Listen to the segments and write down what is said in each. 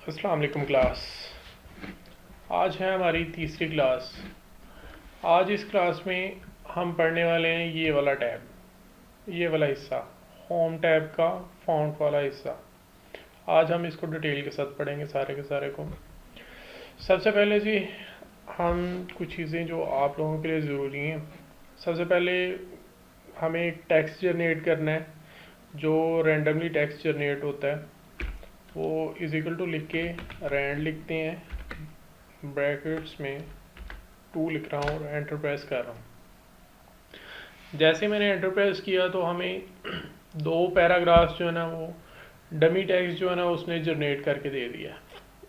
अस्सलाम वालेकुम क्लास। आज है हमारी तीसरी क्लास। आज इस क्लास में हम पढ़ने वाले हैं ये वाला टैब, ये वाला हिस्सा, होम टैब का फ़ॉन्ट वाला हिस्सा। आज हम इसको डिटेल के साथ पढ़ेंगे सारे के सारे को। सबसे पहले जी हम कुछ चीज़ें जो आप लोगों के लिए ज़रूरी हैं। सबसे पहले हमें एक टेक्स्ट जनरेट करना है, जो रैंडमली टेक्स्ट जनरेट होता है। वो इज इक्वल टू लिख के रैंड लिखते हैं, ब्रैकेट्स में 2 लिख रहा हूँ और एंटर प्रेस कर रहा हूँ। जैसे मैंने एंटर प्रेस किया तो हमें 2 पैराग्राफ्स जो है ना वो डमी टेक्स्ट जो है ना उसने जनरेट करके दे दिया।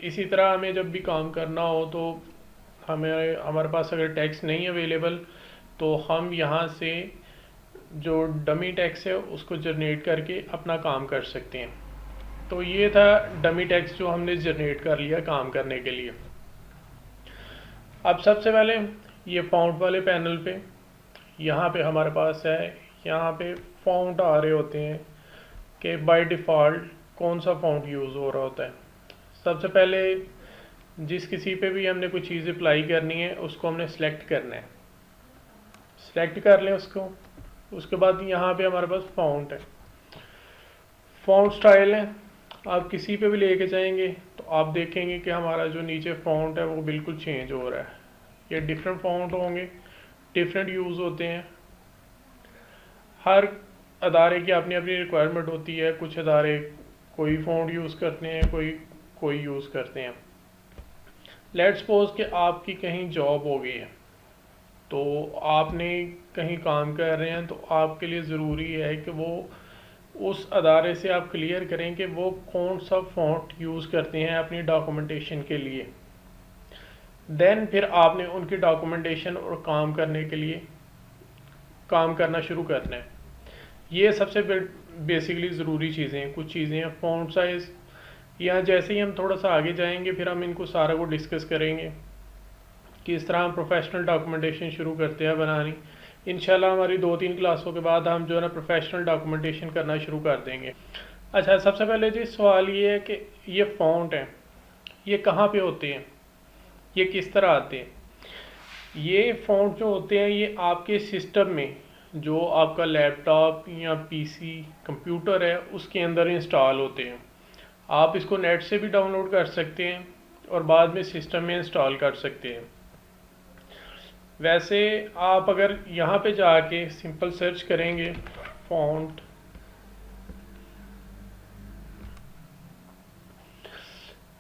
इसी तरह हमें जब भी काम करना हो तो हमारे पास अगर टेक्स्ट नहीं अवेलेबल तो हम यहाँ से जो डमी टेक्स्ट है उसको जनरेट करके अपना काम कर सकते हैं। तो ये था डमी टेक्स्ट जो हमने जनरेट कर लिया काम करने के लिए। अब सबसे पहले ये फ़ॉन्ट वाले पैनल पे यहाँ पे हमारे पास है, यहाँ पे फ़ॉन्ट आ रहे होते हैं कि बाय डिफ़ॉल्ट कौन सा फ़ॉन्ट यूज़ हो रहा होता है। सबसे पहले जिस किसी पे भी हमने कोई चीज़ अप्लाई करनी है उसको हमने सेलेक्ट करना है, सेलेक्ट कर लें उसको। उसके बाद यहाँ पे हमारे पास फ़ॉन्ट है, फ़ॉन्ट स्टाइल है। आप किसी पे भी लेके जाएंगे तो आप देखेंगे कि हमारा जो नीचे फ़ॉन्ट है वो बिल्कुल चेंज हो रहा है। ये डिफरेंट फ़ॉन्ट होंगे, डिफरेंट यूज़ होते हैं। हर अदारे की अपनी अपनी रिक्वायरमेंट होती है। कुछ अदारे कोई फ़ॉन्ट यूज़ करते हैं, कोई यूज़ करते हैं। लेट्स सपोज कि आपकी कहीं जॉब हो गई है, तो आपने कहीं काम कर रहे हैं, तो आपके लिए ज़रूरी है कि वो उस अदारे से आप क्लियर करें कि वो कौन सा फ़ॉन्ट यूज़ करते हैं अपनी डॉक्यूमेंटेशन के लिए। देन फिर आपने उनकी डॉक्यूमेंटेशन और काम करने के लिए काम करना शुरू करना है। ये सबसे बेसिकली ज़रूरी चीज़ें हैं। कुछ चीज़ें हैं फ़ॉन्ट साइज़, या जैसे ही हम थोड़ा सा आगे जाएंगे फिर हम इनको सारा को डिस्कस करेंगे कि इस तरह हम प्रोफेशनल डॉक्यूमेंटेशन शुरू करते हैं बनानी। इंशाल्लाह हमारी 2-3 क्लासों के बाद हम जो है ना प्रोफेशनल डॉक्यूमेंटेशन करना शुरू कर देंगे। अच्छा, सबसे पहले जी सवाल ये है कि ये फ़ॉन्ट है, ये कहाँ पे होते हैं, ये किस तरह आते हैं। ये फ़ॉन्ट जो होते हैं ये आपके सिस्टम में, जो आपका लैपटॉप या पीसी कंप्यूटर है उसके अंदर इंस्टॉल होते हैं। आप इसको नेट से भी डाउनलोड कर सकते हैं और बाद में सिस्टम में इंस्टॉल कर सकते हैं। वैसे आप अगर यहाँ पे जाके सिंपल सर्च करेंगे फ़ॉन्ट,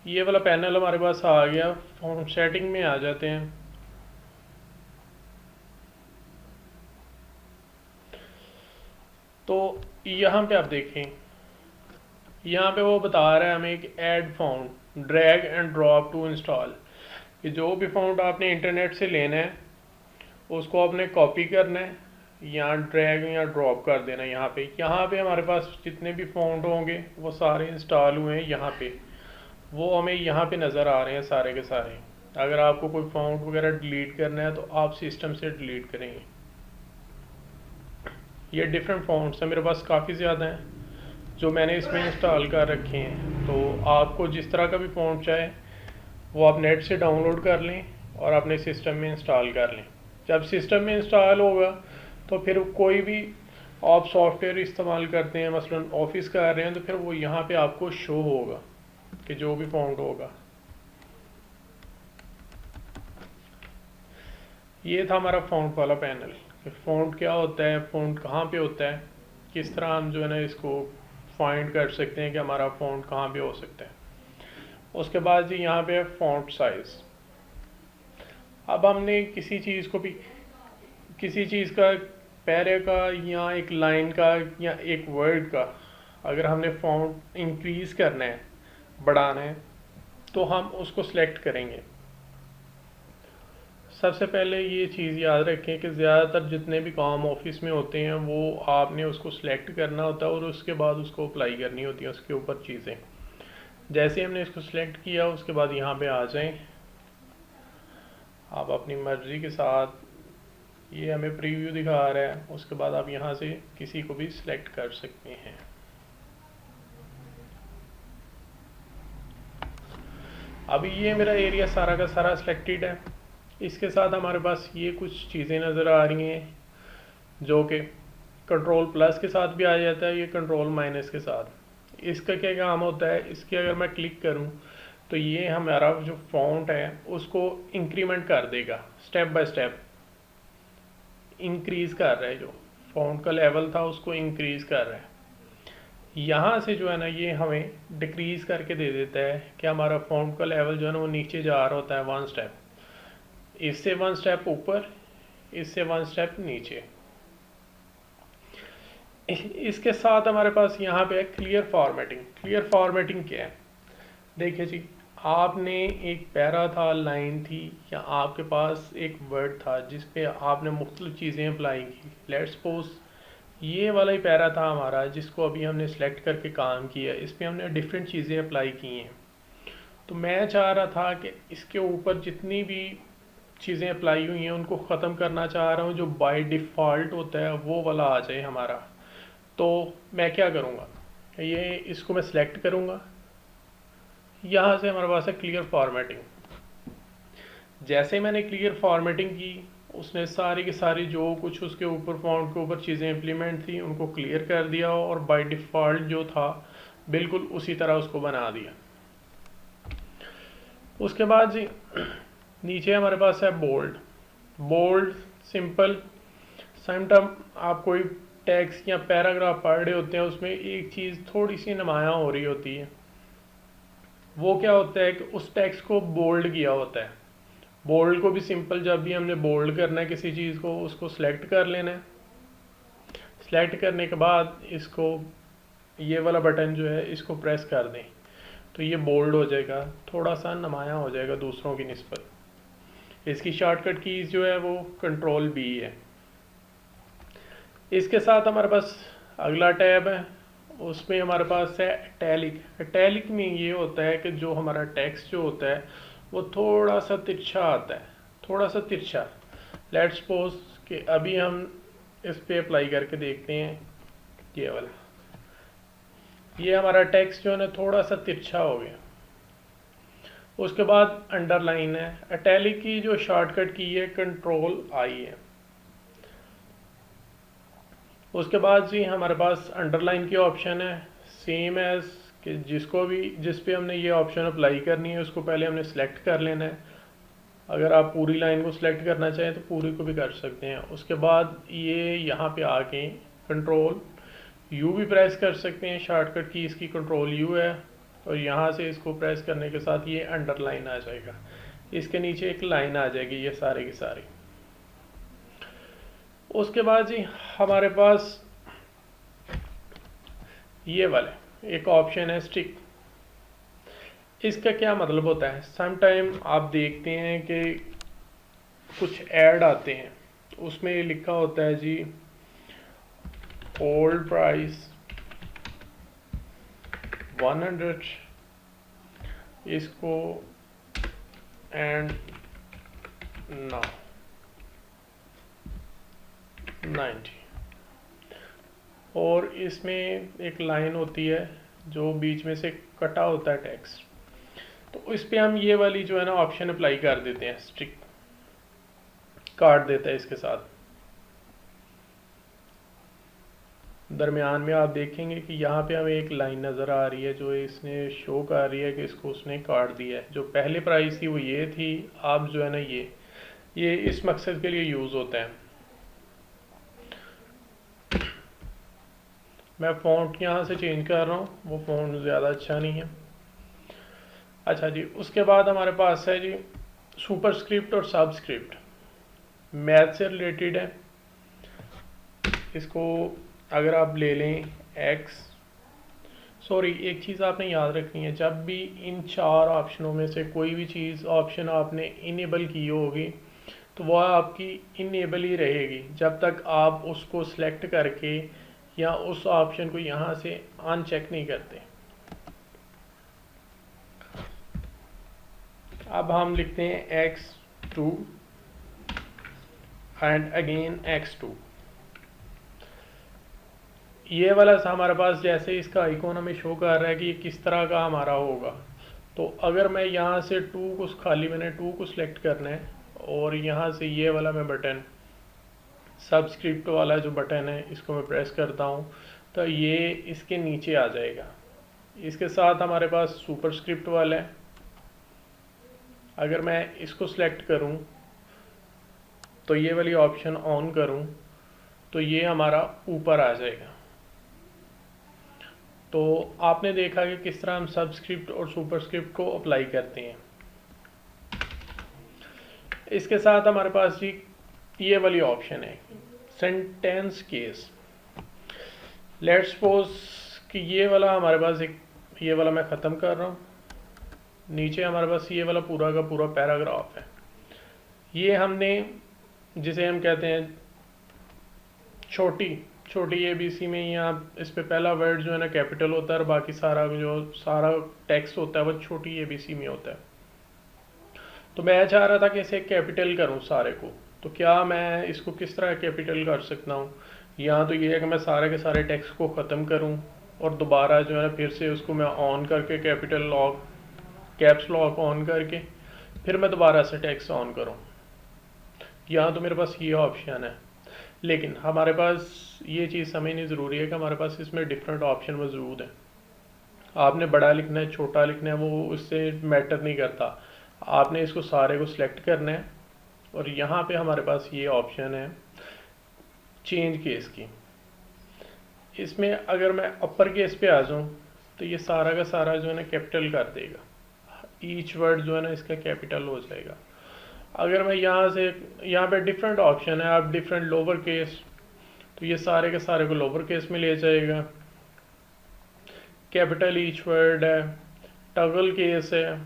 ये वाला पैनल हमारे पास आ गया। फ़ॉन्ट सेटिंग में आ जाते हैं। तो यहाँ पे आप देखें, यहाँ पे वो बता रहा है हमें कि add font drag and drop to install, कि जो भी फ़ॉन्ट आपने इंटरनेट से लेना है उसको आपने कॉपी करना है या ड्रैग या ड्रॉप कर देना है। यहाँ पे हमारे पास जितने भी फ़ॉन्ट होंगे वो सारे इंस्टॉल हुए हैं। यहाँ पे वो हमें यहाँ पे नज़र आ रहे हैं सारे के सारे। अगर आपको कोई फ़ॉन्ट वगैरह डिलीट करना है तो आप सिस्टम से डिलीट करेंगे। ये डिफरेंट फ़ॉन्ट्स हैं, मेरे पास काफ़ी ज़्यादा हैं जो मैंने इसमें इंस्टॉल कर रखे हैं। तो आपको जिस तरह का भी फ़ॉन्ट चाहे वो आप नेट से डाउनलोड कर लें और अपने सिस्टम में इंस्टॉल कर लें। जब सिस्टम में इंस्टॉल होगा तो फिर कोई भी आप सॉफ्टवेयर इस्तेमाल करते हैं, मसलन ऑफिस कर रहे हैं, तो फिर वो यहाँ पे आपको शो होगा कि जो भी फ़ॉन्ट होगा। ये था हमारा फ़ॉन्ट वाला पैनल कि फ़ॉन्ट क्या होता है, फ़ॉन्ट कहाँ पे होता है, किस तरह हम जो है ना इसको फाइंड कर सकते हैं कि हमारा फ़ॉन्ट कहाँ पे हो सकता है। उसके बाद जी यहाँ पे है फ़ॉन्ट साइज़। अब हमने किसी चीज़ का, पैरे का या एक लाइन का या एक वर्ड का अगर हमने फ़ॉन्ट इंक्रीज़ करना है, बढ़ाना है, तो हम उसको सिलेक्ट करेंगे। सबसे पहले ये चीज़ याद रखें कि ज़्यादातर जितने भी काम ऑफिस में होते हैं वो आपने उसको सिलेक्ट करना होता है और उसके बाद उसको अप्लाई करनी होती है उसके ऊपर चीज़ें। जैसे हमने इसको सिलेक्ट किया उसके बाद यहाँ पे आ जाएं, आप अपनी मर्ज़ी के साथ, ये हमें प्रीव्यू दिखा रहा है, उसके बाद आप यहाँ से किसी को भी सिलेक्ट कर सकते हैं। अभी ये मेरा एरिया सारा का सारा सिलेक्टेड है। इसके साथ हमारे पास ये कुछ चीज़ें नज़र आ रही हैं जो कि कंट्रोल प्लस के साथ भी आ जाता है, ये कंट्रोल माइनस के साथ। इसका क्या काम होता है, इसके अगर मैं क्लिक करूं तो ये हमारा जो फॉन्ट है उसको इंक्रीमेंट कर देगा, स्टेप बाय स्टेप इंक्रीज कर रहा है। जो फॉन्ट का लेवल था उसको इंक्रीज कर रहा है। यहाँ से जो है ना ये हमें डिक्रीज करके दे देता है कि हमारा फॉन्ट का लेवल जो है ना वो नीचे जा रहा होता है वन स्टेप, इससे वन स्टेप ऊपर, इससे वन स्टेप नीचे। इसके साथ हमारे पास यहाँ पे है क्लियर फॉर्मेटिंग। क्लियर फॉर्मेटिंग क्या है, देखिए जी, आपने एक पैरा था, लाइन थी, या आपके पास एक वर्ड था जिस पे आपने मुख्तलिफ चीज़ें अप्लाई की। लेट्स सपोज ये वाला ही पैरा था हमारा जिसको अभी हमने सेलेक्ट करके काम किया, इस पर हमने डिफरेंट चीज़ें अप्लाई की हैं। तो मैं चाह रहा था कि इसके ऊपर जितनी भी चीज़ें अप्लाई हुई हैं उनको ख़त्म करना चाह रहा हूँ, जो बाय डिफ़ॉल्ट होता है वो वाला आ जाए हमारा। तो मैं क्या करूँगा, ये इसको मैं सिलेक्ट करूँगा, यहाँ से हमारे पास है क्लियर फॉर्मेटिंग। जैसे मैंने क्लियर फॉर्मेटिंग की, उसने सारी की सारी जो कुछ उसके ऊपर फॉन्ट के ऊपर चीज़ें इंप्लीमेंट थी उनको क्लियर कर दिया और बाय डिफ़ॉल्ट जो था बिल्कुल उसी तरह उसको बना दिया। उसके बाद जी नीचे हमारे पास है बोल्ड। बोल्ड सिंपल, समटाइम आप कोई टेक्स्ट या पैराग्राफ पढ़ रहे होते हैं, उसमें एक चीज़ थोड़ी सी नुमायाँ हो रही होती है, वो क्या होता है कि उस टेक्स्ट को बोल्ड किया होता है। बोल्ड को भी सिंपल, जब भी हमने बोल्ड करना है किसी चीज़ को, उसको सिलेक्ट कर लेना है। सिलेक्ट करने के बाद इसको, ये वाला बटन जो है इसको प्रेस कर दें तो ये बोल्ड हो जाएगा, थोड़ा सा नुमायाँ हो जाएगा दूसरों की निस्बत। इसकी शॉर्टकट कीज़ जो है वो कंट्रोल बी है। इसके साथ हमारे पास अगला टैब है, उसमें हमारे पास है इटैलिक। इटैलिक में ये होता है कि जो हमारा टेक्स्ट जो होता है वो थोड़ा सा तिरछा आता है, थोड़ा सा तिरछा। लेट्स सपोज कि अभी हम इस पे अप्लाई करके देखते हैं, ये वाला, ये हमारा टेक्स्ट जो है ना थोड़ा सा तिरछा हो गया। उसके बाद अंडरलाइन है। इटैलिक की जो शॉर्टकट की है कंट्रोल आई है। उसके बाद जी हमारे पास अंडरलाइन की ऑप्शन है, सेम एज कि जिसको भी, जिस पे हमने ये ऑप्शन अप्लाई करनी है उसको पहले हमने सेलेक्ट कर लेना है। अगर आप पूरी लाइन को सिलेक्ट करना चाहें तो पूरी को भी कर सकते हैं। उसके बाद ये यहाँ पे आके कंट्रोल यू भी प्रेस कर सकते हैं, शॉर्टकट की इसकी कंट्रोल यू है, और यहाँ से इसको प्रेस करने के साथ ये अंडरलाइन आ जाएगा, इसके नीचे एक लाइन आ जाएगी, ये सारे की सारी। उसके बाद जी हमारे पास ये वाले एक ऑप्शन है स्टिक। इसका क्या मतलब होता है, सम टाइम आप देखते हैं कि कुछ ऐड आते हैं, उसमें लिखा होता है जी ओल्ड प्राइस 100, इसको एंड नाउ 90, और इसमें एक लाइन होती है जो बीच में से कटा होता है टेक्स्ट, तो इस पे हम ये वाली जो है ना ऑप्शन अप्लाई कर देते हैं, स्ट्रिक काट देता है इसके साथ। दरमियान में आप देखेंगे कि यहाँ पे हमें एक लाइन नज़र आ रही है जो इसने शो कर रही है कि इसको उसने काट दिया है। जो पहले प्राइस थी वो ये थी, अब जो है ना ये इस मकसद के लिए यूज़ होता है। मैं फ़ॉन्ट यहाँ से चेंज कर रहा हूँ, वो फ़ॉन्ट ज़्यादा अच्छा नहीं है। अच्छा जी, उसके बाद हमारे पास है जी सुपरस्क्रिप्ट और सबस्क्रिप्ट, मैथ से रिलेटेड है। इसको अगर आप ले लें एक चीज़ आपने याद रखनी है, जब भी इन चार ऑप्शनों में से कोई भी चीज़ ऑप्शन आपने इनेबल की होगी तो वह आपकी इनेबल ही रहेगी जब तक आप उसको सिलेक्ट करके या उस ऑप्शन को यहाँ से अनचेक नहीं करते। अब हम लिखते हैं x2 एंड अगेन x2। ये वाला हमारे पास जैसे इसका आइकॉन हमें शो कर रहा है कि ये किस तरह का हमारा होगा, तो अगर मैं यहाँ से टू को खाली मैंने टू को सिलेक्ट करना है और यहाँ से ये वाला मैं बटन सबस्क्रिप्ट वाला जो बटन है इसको मैं प्रेस करता हूँ तो ये इसके नीचे आ जाएगा। इसके साथ हमारे पास सुपरस्क्रिप्ट वाला है। अगर मैं इसको सिलेक्ट करूँ तो ये वाली ऑप्शन ऑन करूँ तो ये हमारा ऊपर आ जाएगा। तो आपने देखा कि किस तरह हम सबस्क्रिप्ट और सुपरस्क्रिप्ट को अप्लाई करते हैं। इसके साथ हमारे पास जी ये वाली ऑप्शन है सेंटेंस केस। लेट्स सपोज कि ये वाला हमारे पास ये वाला मैं ख़त्म कर रहा हूँ। नीचे हमारे पास ये वाला पूरा का पूरा पैराग्राफ है। ये हमने जिसे हम कहते हैं छोटी ABC में यहाँ इस पे पहला वर्ड जो है ना कैपिटल होता है और बाकी सारा टेक्स्ट होता है वो छोटी ABC में होता है। तो मैं चाह रहा था कि इसे कैपिटल करूँ सारे को। तो क्या मैं इसको किस तरह कैपिटल कर सकता हूँ? यहाँ तो ये है कि मैं सारे के सारे टेक्स्ट को ख़त्म करूँ और दोबारा जो है ना फिर से उसको मैं ऑन करके capital lock caps lock on करके फिर मैं दोबारा से टेक्स्ट ऑन करूँ। यहाँ तो मेरे पास ये ऑप्शन है, लेकिन हमारे पास ये चीज़ समझनी ज़रूरी है कि हमारे पास इसमें डिफरेंट ऑप्शन मौजूद हैं। आपने बड़ा लिखना है छोटा लिखना है वो उससे मैटर नहीं करता। आपने इसको सारे को सिलेक्ट करना है और यहाँ पे हमारे पास ये ऑप्शन है चेंज केस की। इसमें अगर मैं अपर केस पे आ जाऊँ तो ये सारा का सारा जो है ना कैपिटल कर देगा। ईच वर्ड जो है ना इसका कैपिटल हो जाएगा। अगर मैं यहाँ पे डिफरेंट ऑप्शन है, आप डिफरेंट लोअर केस, तो ये सारे के सारे को लोअर केस में ले जाएगा। कैपिटल ईच वर्ड है, टगल केस है,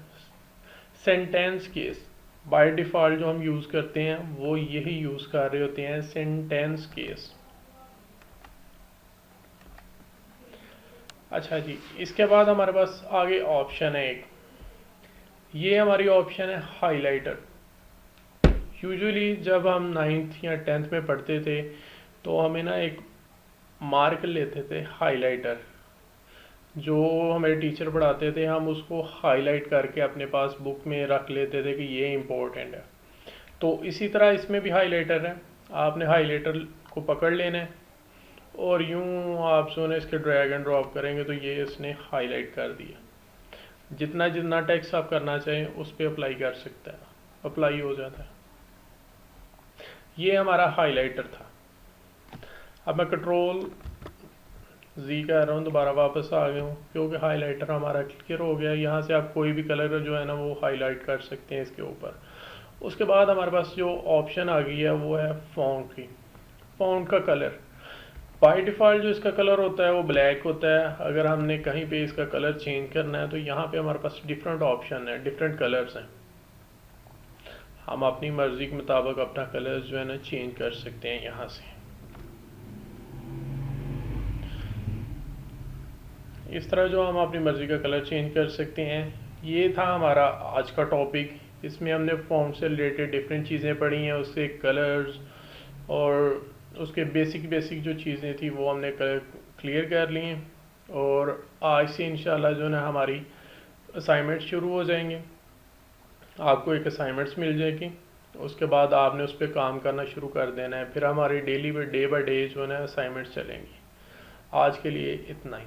सेंटेंस केस। बाय डिफ़ॉल्ट जो हम यूज़ करते हैं वो यही यूज़ कर रहे होते हैं सेंटेंस केस। अच्छा जी, इसके बाद हमारे पास आगे ऑप्शन है एक, ये हमारी ऑप्शन है हाइलाइटर। यूजुअली जब हम 9th या 10th में पढ़ते थे तो हमें ना एक मार्क लेते थे हाइलाइटर, जो हमारे टीचर पढ़ाते थे हम उसको हाईलाइट करके अपने पास बुक में रख लेते थे कि ये इम्पोर्टेंट है। तो इसी तरह इसमें भी हाइलाइटर है। आपने हाइलाइटर को पकड़ लेना है और यूँ आप जो है इसके ड्रैग एंड ड्रॉप करेंगे तो ये इसने हाईलाइट कर दिया। जितना जितना टेक्स्ट आप करना चाहें उस पर अप्लाई कर सकता है, अप्लाई हो जाता है। ये हमारा हाइलाइटर था। अब मैं कंट्रोल Z कर रहा हूँ, दोबारा वापस आ गया हूँ क्योंकि हाइलाइटर हमारा क्लियर हो गया। यहाँ से आप कोई भी कलर जो है ना वो हाईलाइट कर सकते हैं इसके ऊपर। उसके बाद हमारे पास जो ऑप्शन आ गई है वो है फ़ॉन्ट की। फ़ॉन्ट का कलर बाय डिफ़ॉल्ट जो इसका कलर होता है वो ब्लैक होता है। अगर हमने कहीं पे इसका कलर चेंज करना है तो यहाँ पे हमारे पास डिफरेंट ऑप्शन है, डिफरेंट कलर्स हैं। हम अपनी मर्ज़ी के मुताबिक अपना कलर जो है ना चेंज कर सकते हैं यहाँ से। इस तरह जो हम अपनी मर्ज़ी का कलर चेंज कर सकते हैं। ये था हमारा आज का टॉपिक। इसमें हमने फ़ॉन्ट से रिलेटेड डिफरेंट चीज़ें पढ़ी हैं, उससे कलर्स और उसके बेसिक जो चीज़ें थी वो हमने क्लियर कर ली हैं। और आज से इंशाल्लाह जो है ना हमारी असाइनमेंट शुरू हो जाएंगे। आपको एक असाइनमेंट्स मिल जाएगी, उसके बाद आपने उस पर काम करना शुरू कर देना है। फिर हमारी डे बाय डे जो है ना असाइनमेंट्स चलेंगी। आज के लिए इतना ही।